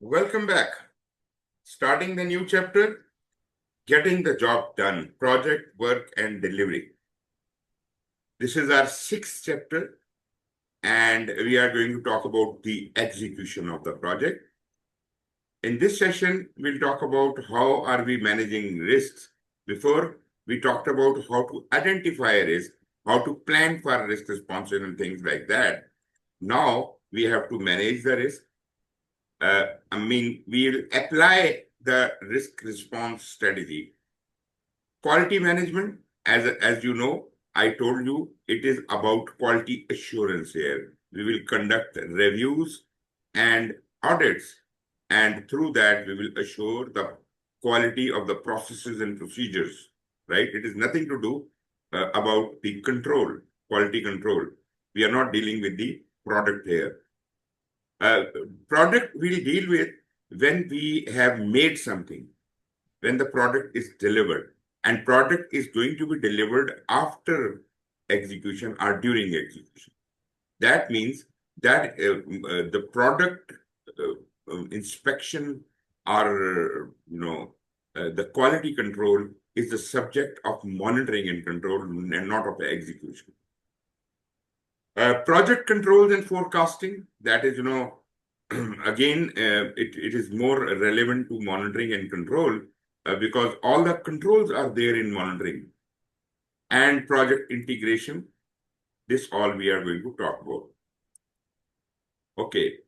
Welcome back. Starting the new chapter, getting the job done, project, work, and delivery. This is our sixth chapter, and we are going to talk about the execution of the project. In this session, we'll talk about how are we managing risks. Before, we talked about how to identify risk, how to plan for risk responses and things like that. Now, we have to manage the risk. We'll apply the risk response strategy. Quality management, as you know, I told you, it is about quality assurance here. We will conduct reviews and audits, and through that, we will assure the quality of the processes and procedures, right? It is nothing to do about the control, quality control. We are not dealing with the product here. Product we'll deal with when we have made something, when the product is delivered, and product is going to be delivered after execution or during execution. That means that the product inspection or the quality control is the subject of monitoring and control and not of the execution. Project controls and forecasting, that is, again, it is more relevant to monitoring and control because all the controls are there in monitoring. And project integration, this all we are going to talk about. Okay,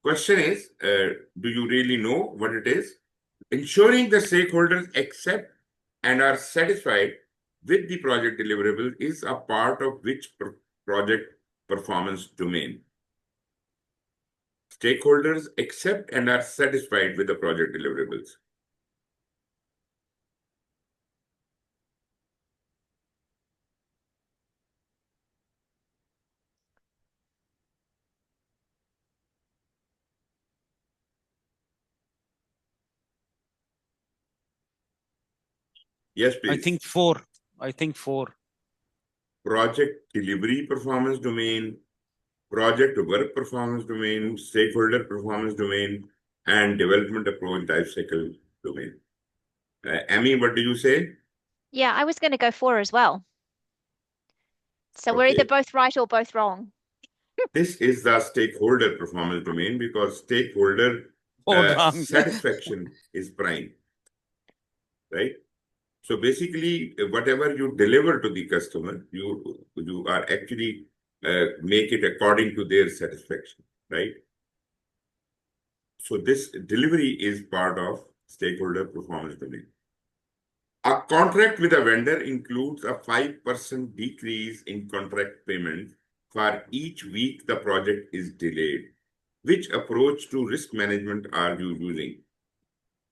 question is, do you really know what it is? Ensuring the stakeholders accept and are satisfied with the project deliverables is a part of which project performance domain. Stakeholders accept and are satisfied with the project deliverables. Yes, please. I think four. Project delivery performance domain, project work performance domain, stakeholder performance domain, and development approach lifecycle domain. Amy, what do you say? Yeah, I was going to go 4 as well. So we're either both right or both wrong. This is the stakeholder performance domain because stakeholder satisfaction is prime, right? So basically, whatever you deliver to the customer, you are actually make it according to their satisfaction, right? So this delivery is part of stakeholder performance domain. A contract with a vendor includes a 5% decrease in contract payment for each week the project is delayed. Which approach to risk management are you using?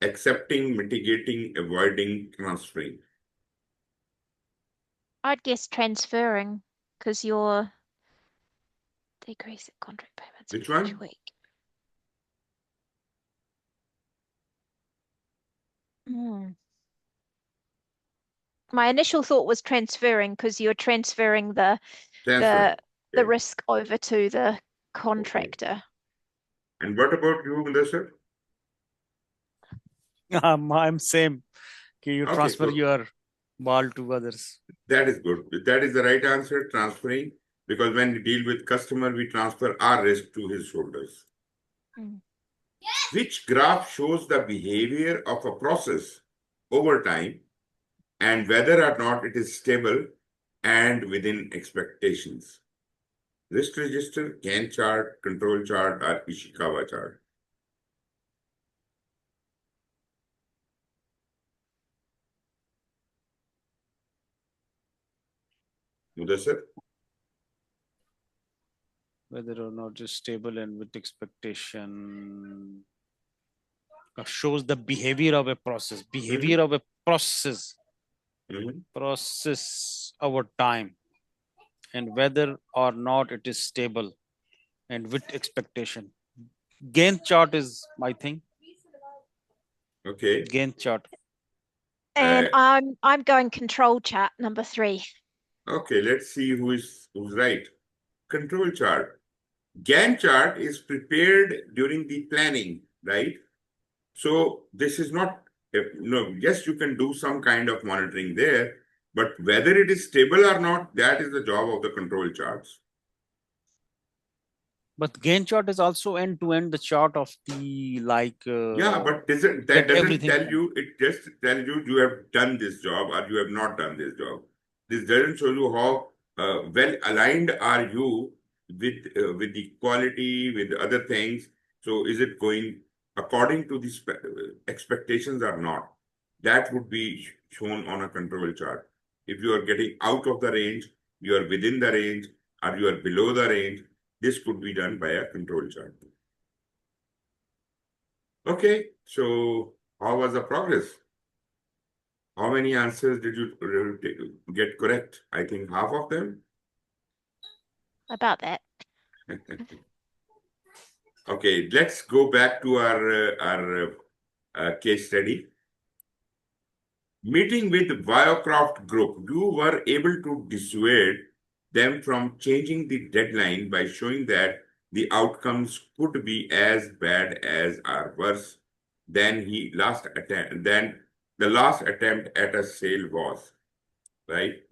Accepting, mitigating, avoiding, transferring? I'd guess transferring because you're decrease in contract payments. Which one? Each week. My initial thought was transferring because you're transferring the risk over to the contractor. Okay. And what about you, Muddassar? I'm same. You transfer your ball to others. That is good. That is the right answer, transferring. Because when we deal with customer, we transfer our risk to his shoulders. Which graph shows the behavior of a process over time and whether or not it is stable and within expectations? Risk register, Gantt chart, control chart, or Ishikawa chart? Muddassar? Whether or not it's stable and with expectation shows the behavior of a process. Behavior of a process. Process over time and whether or not it is stable and with expectation. Gantt chart is my thing. Okay. Gantt chart. And I'm going control chart number 3. Okay, let's see who's right. Control chart. Gantt chart is prepared during the planning right? So this is not, yes, you can do some kind of monitoring there, but whether it is stable or not, that is the job of the control charts. But Gantt chart is also end-to-end the chart of the Yeah, but that doesn't everything. tell you, it just tells you you have done this job or you have not done this job. This doesn't show you how well aligned are you with the quality, with other things. So is it going according to the expectations or not? That would be shown on a control chart. If you are getting out of the range, you are within the range, or you are below the range, this could be done by a control chart. Okay, so how was the progress? How many answers did you get correct? I think half of them. About that. Okay, let's go back to our case study. Meeting with Biocraft Group, you were able to dissuade them from changing the deadline by showing that the outcomes could be as bad as or worse than the last attempt at a sale was, right?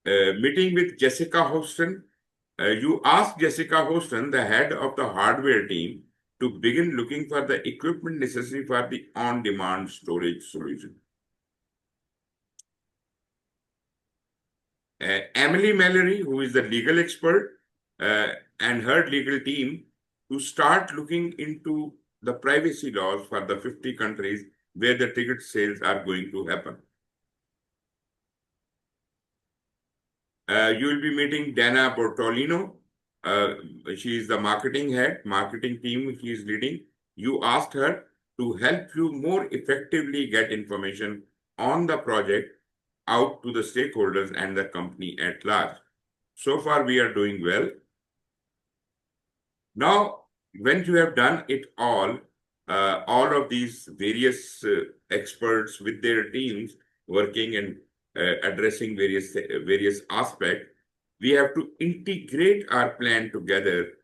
Meeting with Jessica Houston, you asked Jessica Houston, the head of the hardware team, to begin looking for the equipment necessary for the on-demand storage solution. Emily Mallory, who is the legal expert, and her legal team to start looking into the privacy laws for the 50 countries where the ticket sales are going to happen. You will be meeting Dana Bortolino. She is the marketing team she is leading. You asked her to help you more effectively get information on the project out to the stakeholders and the company at large. So far, we are doing well. Now, when you have done it all of these various experts with their teams working and addressing various aspects, we have to integrate our plan together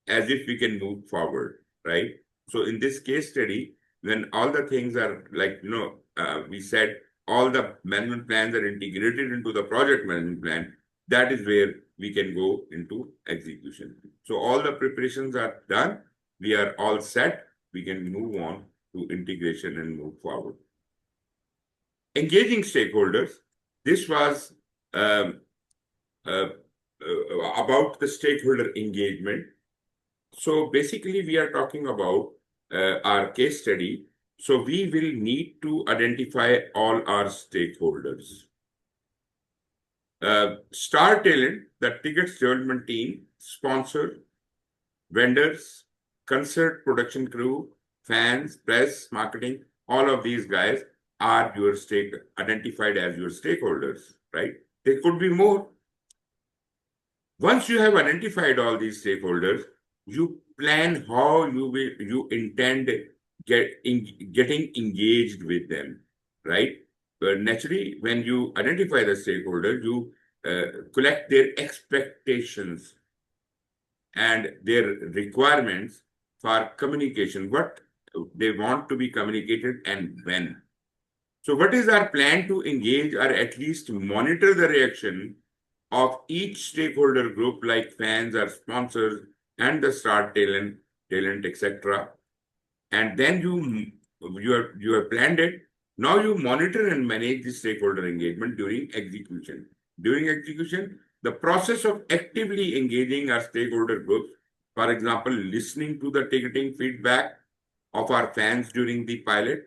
as if we can move forward, right? So in this case study, when all the things are like, we said all the management plans are integrated into the project management plan, that is where we can go into execution. So all the preparations are done. We are all set. We can move on to integration and move forward. Engaging stakeholders. This was about the stakeholder engagement. So basically, we are talking about our case study. So we will need to identify all our stakeholders. Star Talent, the tickets development team, sponsor, vendors, concert production crew, fans, press, marketing, all of these guys are identified as your stakeholders, right? There could be more. Once you have identified all these stakeholders, you plan how you intend getting engaged with them, right? But naturally, when you identify the stakeholder, you collect their expectations and their requirements for communication, what they want to be communicated and when. So what is our plan to engage or at least monitor the reaction of each stakeholder group like fans or sponsors and the star talent, etc. And then you have planned it. Now you monitor and manage the stakeholder engagement during execution. During execution, the process of actively engaging our stakeholder groups, for example, listening to the ticketing feedback of our fans during the pilot,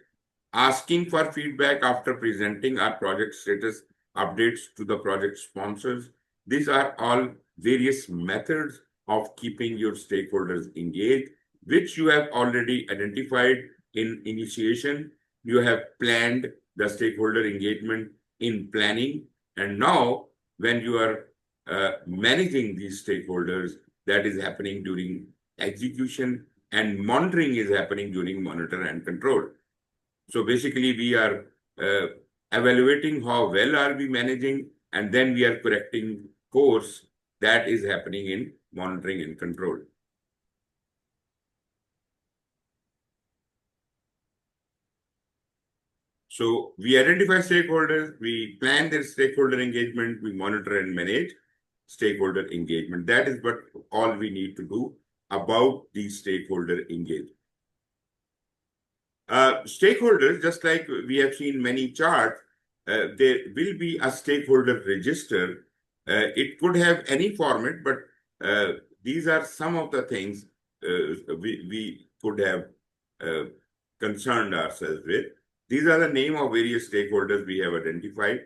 asking for feedback after presenting our project status updates to the project sponsors. These are all various methods of keeping your stakeholders engaged, which you have already identified in initiation. You have planned the stakeholder engagement in planning. And now, when you are managing these stakeholders, that is happening during execution, and monitoring is happening during monitor and control. So basically, we are evaluating how well are we managing, and then we are correcting course that is happening in monitoring and control. So we identify stakeholders, we plan their stakeholder engagement, we monitor and manage stakeholder engagement. That is what all we need to do about the stakeholder engagement. Stakeholders, just like we have seen many charts, there will be a stakeholder register. It could have any format, but these are some of the things we could have concerned ourselves with. These are the name of various stakeholders we have identified.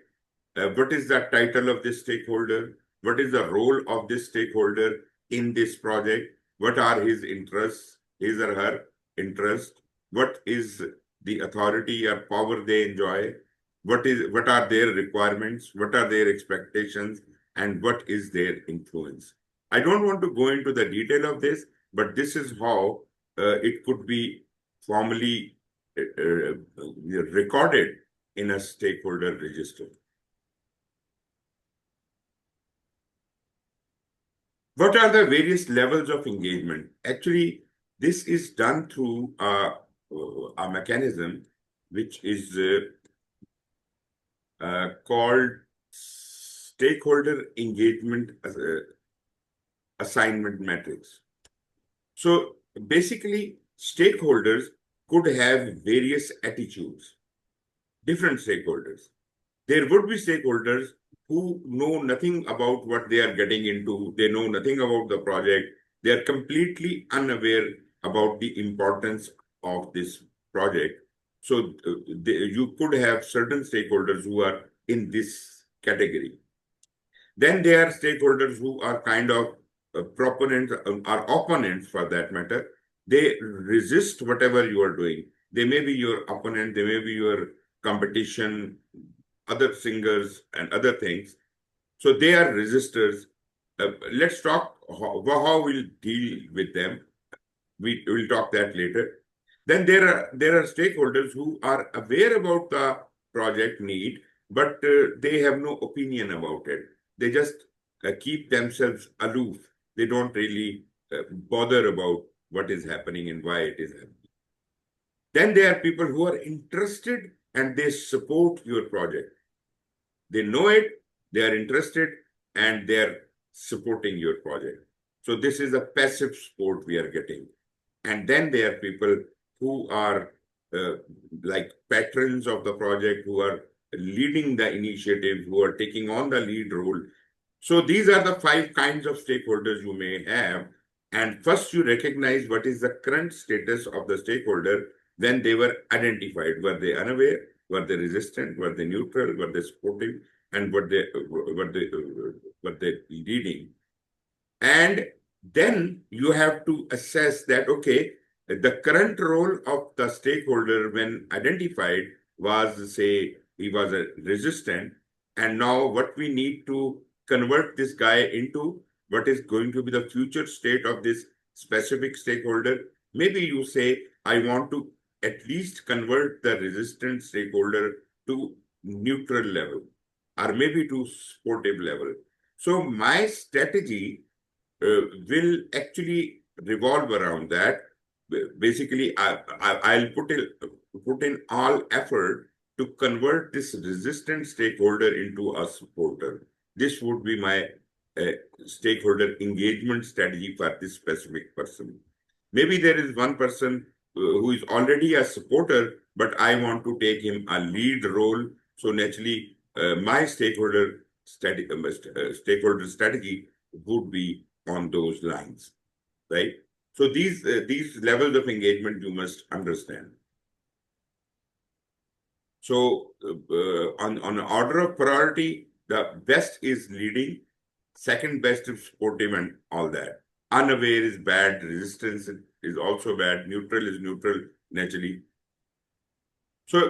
What is the title of this stakeholder? What is the role of this stakeholder in this project? What are his interests, his or her interests? What is the authority or power they enjoy? What are their requirements? What are their expectations? And what is their influence? I don't want to go into the detail of this, but this is how it could be formally recorded in a stakeholder register. What are the various levels of engagement? Actually, this is done through a mechanism which is called stakeholder engagement assignment matrix. So basically, stakeholders could have various attitudes, different stakeholders. There would be stakeholders who know nothing about what they are getting into. They know nothing about the project. They are completely unaware about the importance of this project. So you could have certain stakeholders who are in this category. Then there are stakeholders who are kind of proponents or opponents for that matter. They resist whatever you are doing. They may be your opponent, they may be your competition, other singers and other things. So they are resistors. Let's talk how we'll deal with them. We will talk that later. Then there are stakeholders who are aware about the project need, but they have no opinion about it. They just keep themselves aloof. They don't really bother about what is happening and why it is happening. Then there are people who are interested and they support your project. They know it, they are interested, and they are supporting your project. So this is a passive support we are getting. And then there are people who are like patrons of the project, who are leading the initiative, who are taking on the lead role. So these are the 5 kinds of stakeholders you may have. And first you recognize what is the current status of the stakeholder when they were identified. Were they unaware? Were they resistant? Were they neutral? Were they supportive? And were they leading? And then you have to assess that, okay, the current role of the stakeholder when identified was, say, he was a resistant. And now what we need to convert this guy into, what is going to be the future state of this specific stakeholder. Maybe you say, I want to at least convert the resistant stakeholder to neutral level, or maybe to supportive level. So my strategy will actually revolve around that. Basically, I'll put in all effort to convert this resistant stakeholder into a supporter. This would be my stakeholder engagement strategy for this specific person. Maybe there is one person who is already a supporter, but I want to take him a lead role. So naturally, my stakeholder strategy would be on those lines, right? So these levels of engagement you must understand. So on order of priority, the best is leading, second best is supportive, and all that. Unaware is bad, resistance is also bad, neutral is neutral, naturally. So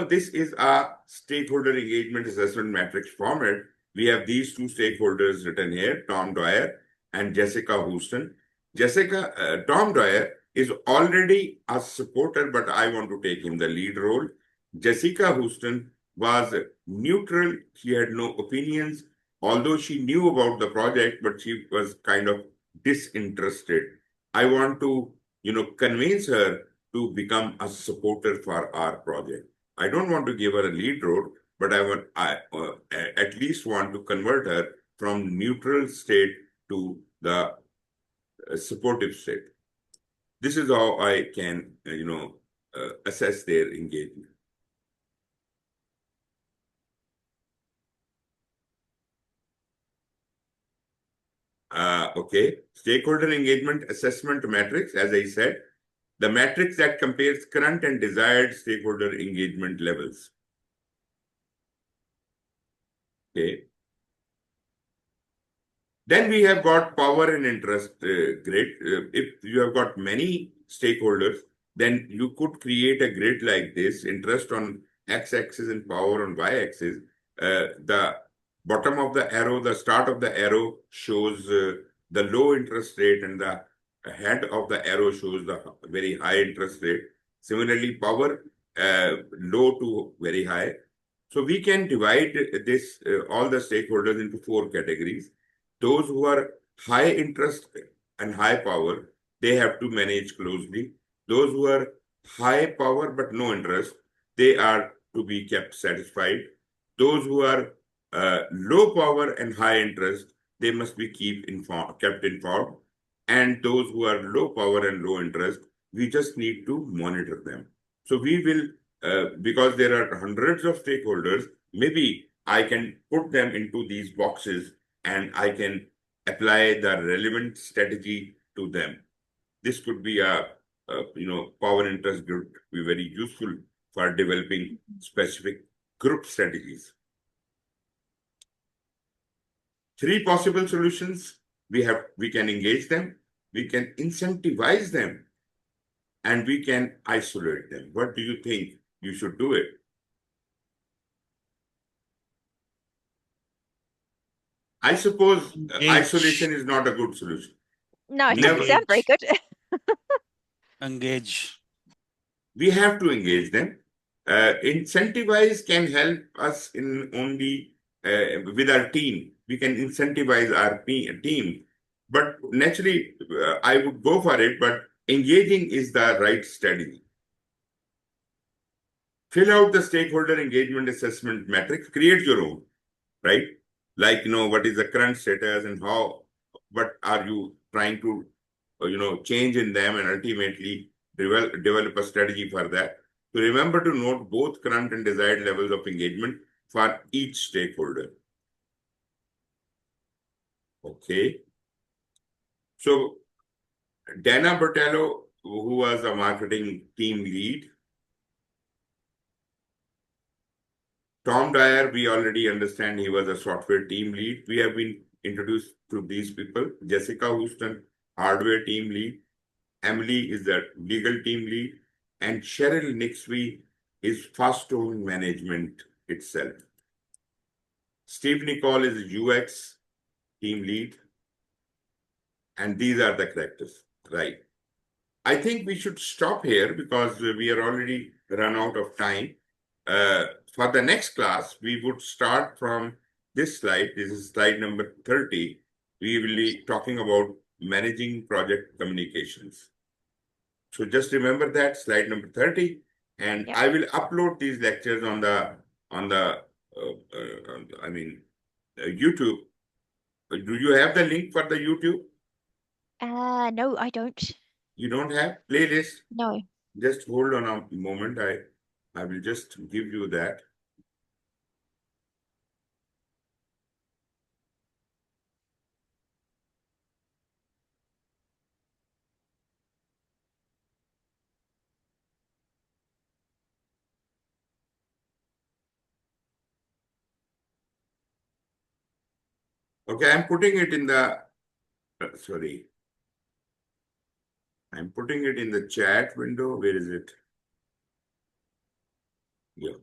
this is a stakeholder engagement assessment matrix format. We have these 2 stakeholders written here, Tom Dwyer and Jessica Houston. Tom Dwyer is already a supporter, but I want to take him the lead role. Jessica Houston was neutral. She had no opinions, although she knew about the project, but she was kind of disinterested. I want to, convince her to become a supporter for our project. I don't want to give her a lead role, but I at least want to convert her from neutral state to the supportive state. This is how I can, assess their engagement. Okay, stakeholder engagement assessment matrix, as I said, the matrix that compares current and desired stakeholder engagement levels. Okay. Then we have got power and interest grid. If you have got many stakeholders, then you could create a grid like this, interest on x-axis and power on y-axis. The bottom of the arrow, the start of the arrow shows the low interest rate, and the head of the arrow shows the very high interest rate. Similarly, power, low to very high. So we can divide this, all the stakeholders into 4 categories. Those who are high interest and high power, they have to manage closely. Those who are high power but no interest, they are to be kept satisfied. Those who are low power and high interest, they must be kept informed. And those who are low power and low interest, we just need to monitor them. So we will, because there are hundreds of stakeholders, maybe I can put them into these boxes and I can apply the relevant strategy to them. This could be a power interest group, be very useful for developing specific group strategies. 3 possible solutions. We can engage them, we can incentivize them, and we can isolate them. What do you think? You should do it. I suppose isolation is not a good solution. No, it doesn't sound very good. Engage. We have to engage them. Incentivize can help us in only with our team. We can incentivize our team. But naturally, I would go for it, but engaging is the right strategy. Fill out the stakeholder engagement assessment matrix, create your own, right? Like, what is the current status and what are you trying to, change in them, and ultimately develop a strategy for that. So remember to note both current and desired levels of engagement for each stakeholder. Okay. So Dana Bertello, who was a marketing team lead. Tom Dyer, we already understand he was a software team lead. We have been introduced to these people. Jessica Houston, hardware team lead. Emily is the legal team lead. And Cheryl Nixby is Fastone management itself. Steve Nicole is UX team lead. And these are the characters, right? I think we should stop here because we are already run out of time. For the next class, we would start from this slide. This is slide number 30. We will be talking about managing project communications. So just remember that, slide number 30. And I will upload these lectures on the YouTube. Do you have the link for the YouTube? No, I don't. You don't have playlist? No. Just hold on a moment. I will just give you that. Okay, I'm putting it in the, sorry. I'm putting it in the chat window. Where is it? Yeah.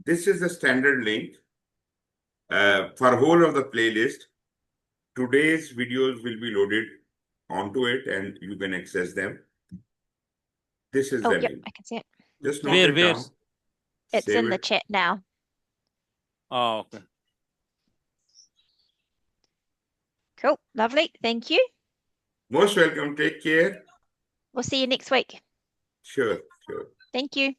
This is the standard link for whole of the playlist. Today's videos will be loaded onto it and you can access them. This is the link. I can see it. Just note it down. It's in the chat now. Oh, okay. Cool. Lovely. Thank you. Most welcome. Take care. We'll see you next week. Sure, sure. Thank you.